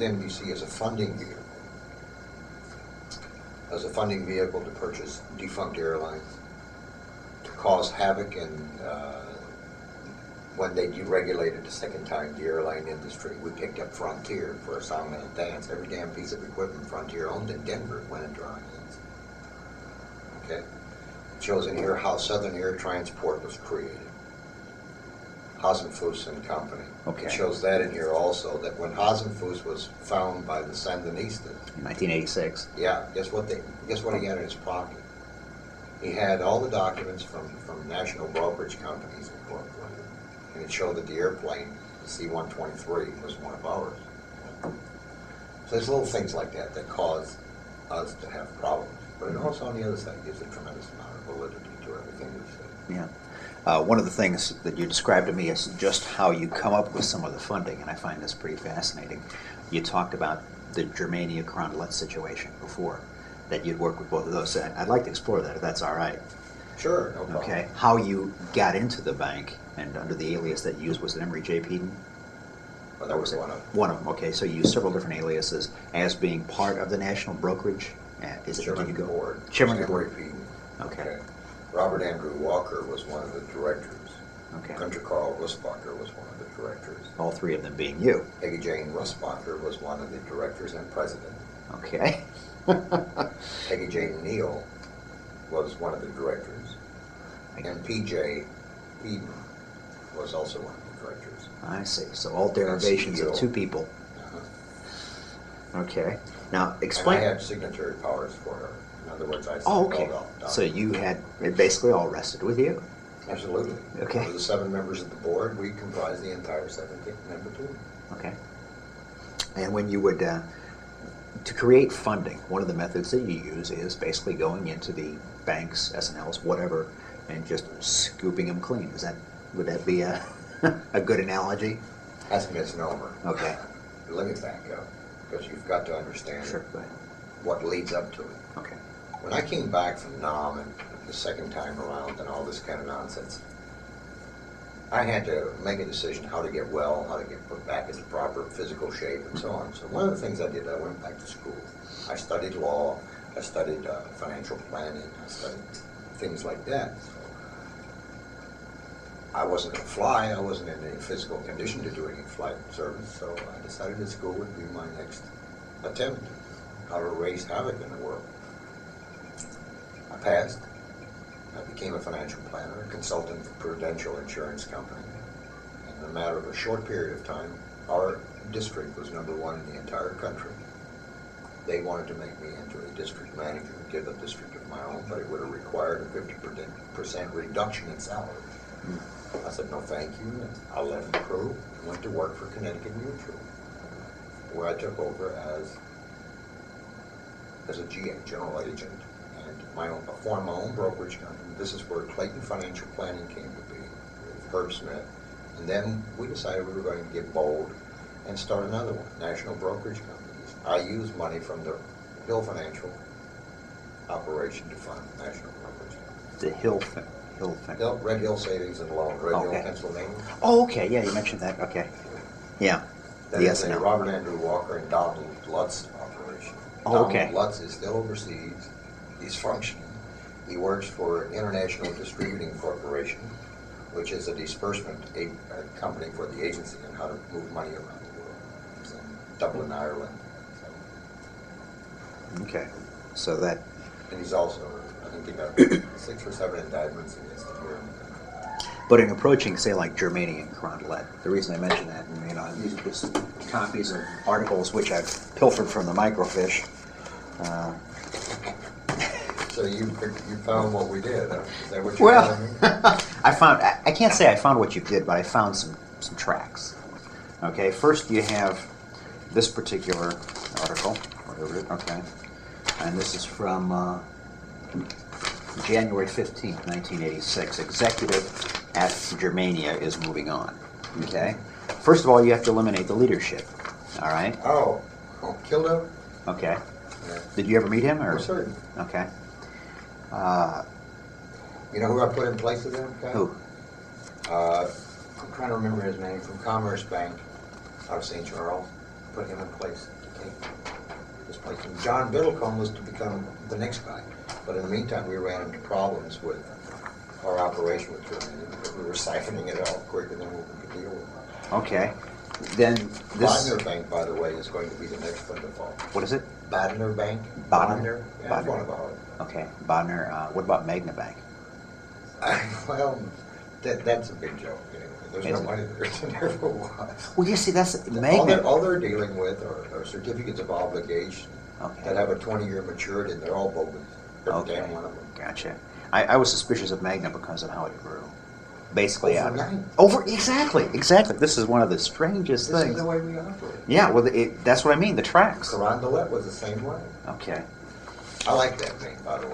NBC as a funding vehicle. As a funding vehicle to purchase defunct airlines, to cause havoc and when they deregulated the second time the airline industry, we picked up Frontier for a song and a dance. Every damn piece of equipment Frontier owned in Denver went into our hands. Okay? It shows in here how Southern Air Transport was created. Hasenfuss and Company. Okay. It shows that in here also, that when Hasenfuss was found by the Sandinistas. In 1986. Yeah, guess what he had in his pocket? He had all the documents from national brokerage companies incorporated. And it showed that the airplane, the C-123, was one of ours. So there's little things like that that cause us to have problems. But it also, on the other side, gives a tremendous amount of validity to everything we say. Yeah. One of the things that you described to me is just how you come up with some of the funding, and I find this pretty fascinating. You talked about the Germania-Crondelet situation before, that you'd work with both of those. I'd like to explore that, if that's all right. Sure, no problem. Okay. How you got into the bank, and under the alias that you used, was it Emory J. Peden? Well, that was one of them. One of them, okay. So you used several different aliases as being part of the national brokerage? Chairman of the board. Chairman of the board. Peden. Okay. Robert Andrew Walker was one of the directors. Okay. Gunther Russbacher was one of the directors. All three of them being you. Peggy Jane Russbacher was one of the directors and president. Okay. Peggy Jane Neal was one of the directors. And P.J. Eden was also one of the directors. I see. So all derivations of two people. Okay. Now, explain. And I had signatory powers for her. In other words, I okay. So you had it basically all rested with you. Absolutely. Okay. For the 7 members of the board, we comprised the entire 17th-member team. Okay. And when you would, to create funding, one of the methods that you use is basically going into the banks, S&Ls, whatever, and just scooping them clean. Would that be a good analogy? That's a misnomer. Okay. Let me back up, because you've got to understand Sure, go ahead. what leads up to it. Okay. When I came back from Nam and the second time around and all this kind of nonsense, I had to make a decision how to get well, how to get put back into proper physical shape, and so on. So one of the things I did, I went back to school. I studied law, I studied financial planning, I studied things like that. So I wasn't going to fly, I wasn't in any physical condition to do any flight service, so I decided that school would be my next attempt, how to raise havoc in the world. I passed. I became a financial planner, a consultant for Prudential Insurance Company. In a matter of a short period of time, our district was #1 in the entire country. They wanted to make me into a district manager and give a district of my own, but it would have required a 50% reduction in salary. I said, no thank you, and I left the crew and went to work for Connecticut Mutual, where I took over as a GA, general agent, and formed my own brokerage company. This is where Clayton Financial Planning came to be, with Herb Smith. And then we decided we were going to get bold and start another one, National Brokerage Companies. I used money from the Hill Financial operation to fund National Brokerage Companies. The Hill Red Hill Savings and Loan, Red Hill, Okay. Pennsylvania. Oh, okay. Yeah, you mentioned that. Okay. Yeah. That is a Robert Andrew Walker and Donald Lutz operation. Oh, okay. Donald Lutz is still overseas. He's functioning. He works for International Distributing Corporation, which is a disbursement company for the agency on how to move money around the world. He's in Dublin, Ireland. Okay. So that. And he's also, I think he got 6 or 7 indictments against him here in the country. But in approaching, say, like Germania and Crondelet, the reason I mention that, and, these are just copies of articles which I've pilfered from the microfiche. So you found what we did, huh? Is that what you're telling me? I can't say I found what you did, but I found some tracks. Okay, first you have this particular article, okay, and this is from January 15th, 1986. Executive at Germania is moving on, okay? First of all, you have to eliminate the leadership, all right? Oh, killed him? Okay. Yeah. Did you ever meet him? Or? For certain. Okay. You know who I put in place of him? Ken? Who? I'm trying to remember his name, from Commerce Bank out of St. Charles. Put him in place. Okay. This place, and John Biddlecombe was to become the next guy. But in the meantime, we ran into problems with our operation with Germany. We were siphoning it out quicker than we could deal with. Okay. Then this. Badner Bank, by the way, is going to be the next one to fall. What is it? Badner Bank. Badner? Yeah, that's Badner. one about it. Okay. Badner. What about Magna Bank? Well, that's a big joke anyway. There's Is no it? money there. It never was. Well, you see, that's Magna. All they're dealing with are certificates of obligation Okay. that have a 20-year maturity, and they're all bogus. Every Okay. damn one of them. Gotcha. I was suspicious of Magna because of how it grew. Basically, Overnight. Exactly. This is one of the strangest This things. is the way we operate. Yeah, well, that's what I mean. The tracks. Carondelet was the same way. Okay. I like that name, by the way.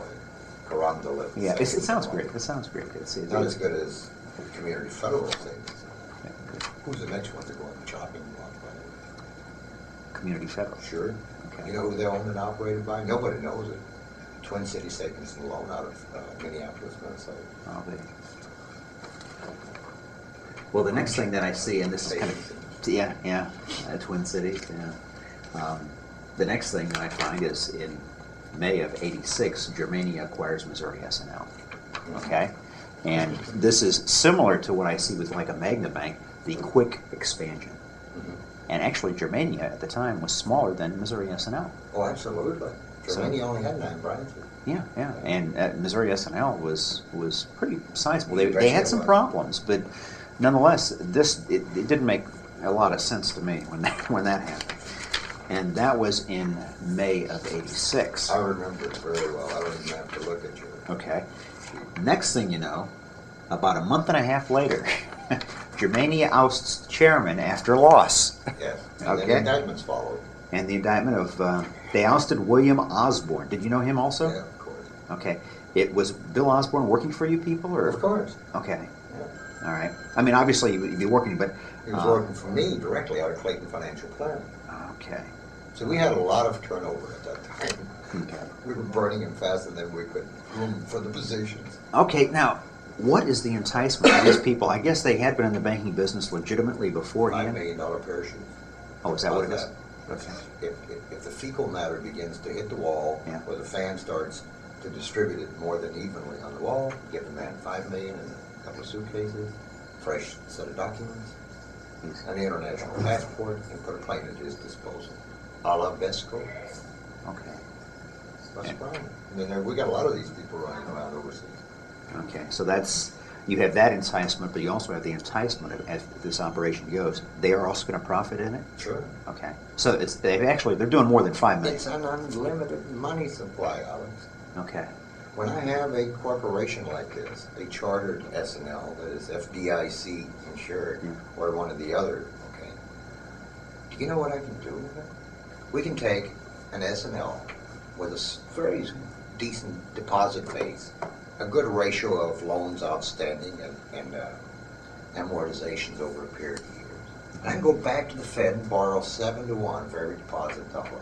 Carondelet. Yeah, it sounds great. It sounds great. It's Not as good as Community Federal Savings. Who's the next one to go on the chopping block, by the way? Community Federal. Sure. Okay. You know who they're owned and operated by? Nobody knows it. Twin City Savings and Loan out of Minneapolis, Minnesota. Oh, well, the next thing that I see, and this is kind of, Twin Cities, yeah. The next thing that I find is in May of '86, Germania acquires Missouri S&L. Okay? And this is similar to what I see with like a Magna Bank, the quick expansion. And actually, Germania at the time was smaller than Missouri S&L. Oh, absolutely. Germania only had 9 branches. Yeah. And Missouri S&L was pretty sizable. You They betcha had it some was. problems, but nonetheless, it didn't make a lot of sense to me when that happened. And that was in May of '86. I remember it very well. I don't even have to look at you. Okay. Next thing you know, about a month and a half later, Germania ousts chairman after loss. Yes. And Okay. then indictments followed. And the indictment of, they ousted William Osborne. Did you know him also? Yeah, of course. Okay. It was Bill Osborne working for you people, or? Of course. Okay. Yeah. All right. I mean, obviously you'd be working, but. He was working for me directly out of Clayton Financial Planning. Okay. So we had a lot of turnover at that time. Okay. We were burning him faster than we could room for the positions. Okay. Now, what is the enticement of these people? I guess they had been in the banking business legitimately $5 beforehand. million parachute. Oh, is that what it is? How's Okay. If the fecal matter begins to hit the wall, Yeah. or the fan starts to distribute it more than evenly on the wall, give the man $5 million and a couple of suitcases, fresh set of documents, an international passport, and put a plane at his disposal. A la Besco. Okay. What's the problem? I mean, we got a lot of these people running around overseas. Okay. So you have that enticement, but you also have the enticement of, as this operation goes. They are also going to profit in it. Sure. Okay. So they're doing more than $5 million. It's an unlimited money supply, Alex. Okay. When I have a corporation like this, a chartered S&L that is FDIC insured, or one of the other, okay, do you know what I can do with it? We can take an S&L with a very decent deposit base, a good ratio of loans outstanding and amortizations over a period of years. And I can go back to the Fed and borrow 7 to 1 for every deposit dollar.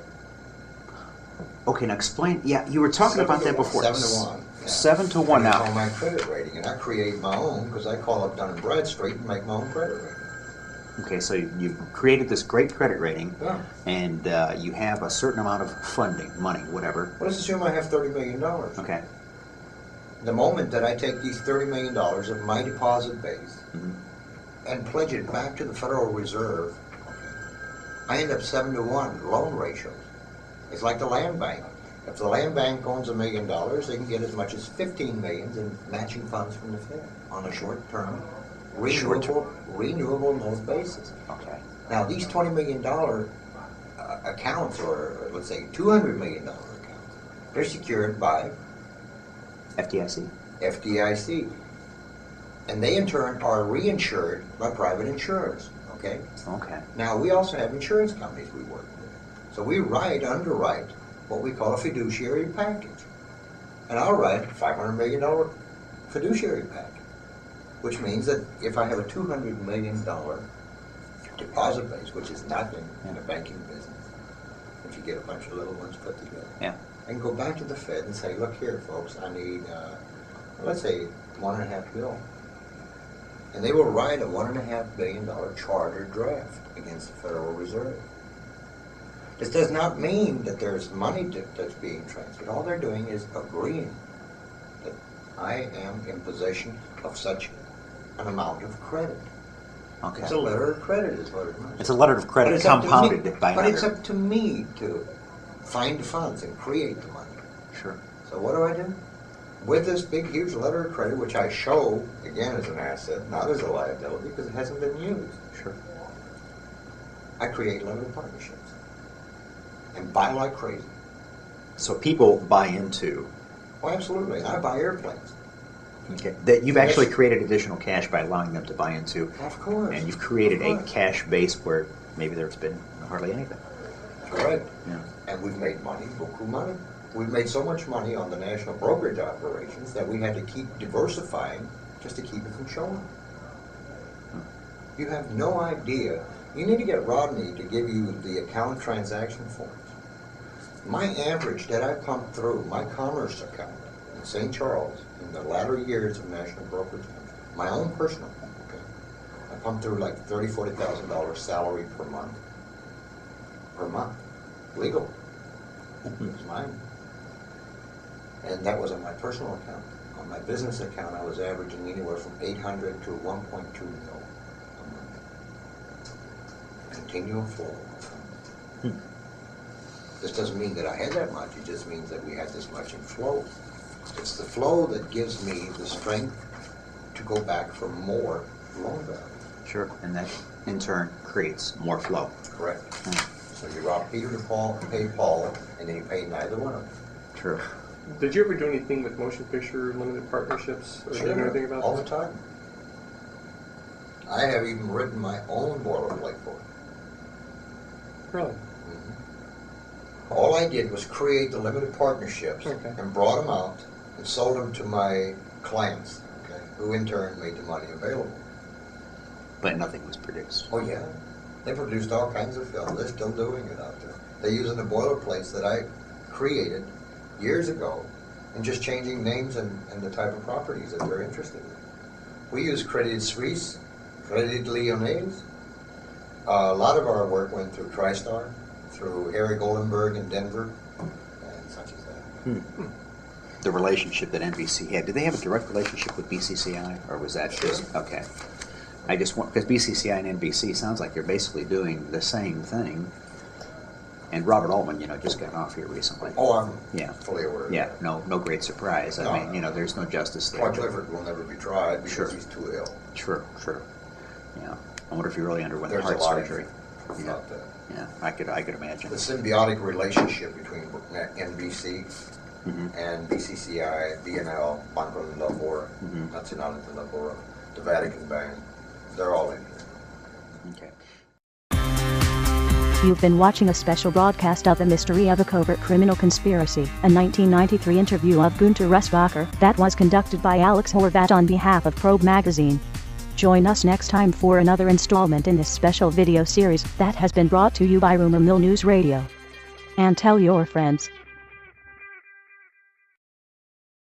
Okay, now explain. Yeah, you were talking about that before. 7 to 1. Yeah. 7 to 1 I now. call my credit rating, and I create my own because I call up Dun & Bradstreet and make my own credit rating. Okay, so you've created this great credit rating, Yeah. and you have a certain amount of funding, money, whatever. Well, let's assume I have $30 million. Okay. The moment that I take these $30 million of my deposit base Mm-hmm. and pledge it back to the Federal Reserve, I end up 7 to 1 loan ratios. It's like the land bank. If the land bank owns $1 million, they can get as much as $15 million in matching funds from the Fed on a short-term, renewable note basis. Okay. Now, these $20 million accounts, or let's say $200 million accounts, they're secured by FDIC. FDIC. And they, in turn, are reinsured by private insurers, okay? Okay. Now, we also have insurance companies we work with. So we underwrite what we call a fiduciary package. And I'll write a $500 million fiduciary package, which means that if I have a $200 million deposit base, which is nothing in the banking business, if you get a bunch of little ones put together, Yeah. I can go back to the Fed and say, look here, folks, I need, let's say, $1.5 billion. And they will write a $1.5 billion charter draft against the Federal Reserve. This does not mean that there's money that's being transferred. All they're doing is agreeing that I am in possession of such an amount of credit. Okay. It's a letter of credit is what it means. It's a letter of credit compounded by But another. it's up to me to find the funds and create the money. Sure. So what do? With this big, huge letter of credit, which I show, again, as an asset, not as a liability, because it hasn't been used. Sure. I create limited partnerships and buy like crazy. So people buy into. Oh, absolutely. And I buy airplanes. Okay. That you've actually created additional cash by allowing them to buy into. Of course. And you've created a cash base where maybe there's been hardly anything. Correct. Yeah. And we've made money, beaucoup money. We've made so much money on the national brokerage operations that we had to keep diversifying just to keep it from showing. You have no idea. You need to get Rodney to give you the account transaction forms. My average that I pumped through my commerce account in St. Charles in the latter years of national brokerage, my own personal account, okay, I pumped through like $30,000, $40,000 salary per month. Per month. Legal. It was mine. And that was on my personal account. On my business account, I was averaging anywhere from 800 to 1.2 mil a month. Continual flow of funds. This doesn't mean that I had that much. It just means that we had this much in flow. It's the flow that gives me the strength to go back for more loan value. Sure. And that, in turn, creates more flow. Correct. So you rob Peter to pay Paul, and then you pay neither one of them. True. Did you ever do anything with motion picture limited partnerships? Or do you know anything about all that? the time. I have even written my own boilerplate for it. Really? All I did was create the limited partnerships Okay. and brought them out and sold them to my clients, okay, who in turn made the money available. But nothing was produced. Oh yeah, they produced all kinds of film. They're still doing it out there. They're using the boilerplates that I created years ago and just changing names and the type of properties that they're interested in. We use Credit Suisse, Credit Lyonnais. A lot of our work went through TriStar, through Harry Goldenberg in Denver, and such as that. The relationship that NBC had, did they have a direct relationship with BCCI, or was that just, okay. I just want, because BCCI and NBC sounds like they're basically doing the same thing. And Robert Altman, just got off here recently. Oh, I'm Yeah. fully aware of Yeah, that. no great surprise. No. I mean, there's no justice there. Point Clifford will never be tried because Sure. he's too ill. True. Yeah. I wonder if he really underwent There's heart a lot surgery. about that. Yeah, I could imagine. The symbiotic relationship between NBC Mhm. and BCCI, BNL, Banco del Lavoro, Mhm. Nazionale del Lavoro, the Vatican Bank, they're all in here. Okay. You've been watching a special broadcast of The Mystery of a Covert Criminal Conspiracy, a 1993 interview of Gunther Russbacher that was conducted by Alex Horvat on behalf of Probe Magazine. Join us next time for another installment in this special video series that has been brought to you by Rumor Mill News Radio. And tell your friends.